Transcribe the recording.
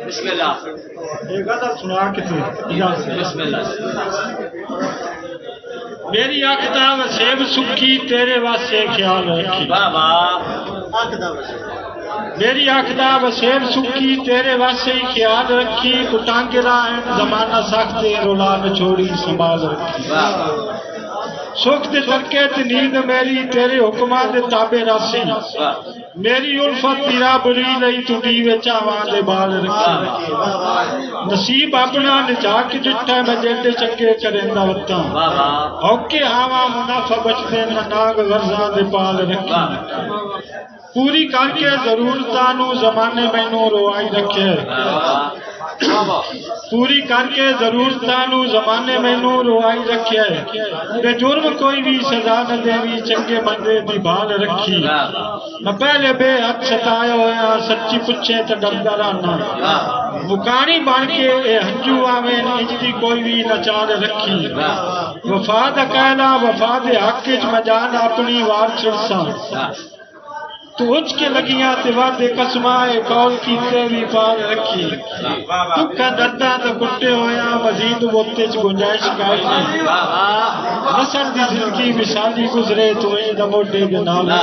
बिस्मिल्लाह। एक गजल सुना कितनी बिस्मिल्लाह। मेरी आखदा वसेब सुखी तेरे वास्ते ख्याल रखी। वाह वाह। मेरी आखदा वसेब सुखी तेरे वास्ते ही ख्याल रखी। कुटांगिरा है जमाना सख्त रोला में छोड़ी संभाल रखी। सुख दे तरके ते नींद मेरी तेरे हुक्मां दे ताबे रासी। मेरी उल्फत पीरा बुरी लई तू दीवे चावां दे बाल रखी। नसीब अपना निजा के दिठा मैं जेडे चंगे करेंदा वत्ता। औके हावा मुनाफा बचदे ना नाग गर्जा दे पाल रखी। पूरी करके जरूरतां नू जमाने मैनू रोआई रखे। पूरी करके जरूरतां नू जमाने मैनू रोआई रखे। बेजुर्म कोई भी सजा न देवी चंगे बंदे दी भाल रखी। मैं पहले बेहद सताया होया सच्ची पुछे तो डरदा रहना। मुकानी बन के ए हंजू आवे इंजदी कोई भी न चाल रखी। वफा दा कहला वफा दे हक च मैं जान अपनी वार छड़सा। तू उच के लगियां ते वादे कसमाए कौल कीते भी पाल रखी। दुखा दर्दा तो कुटे होया मजीद बोते च गुंजाइश काई नहीं। नसर दी जिंदगी विशाली गुजरे तू ए दा मोढे दे नाल।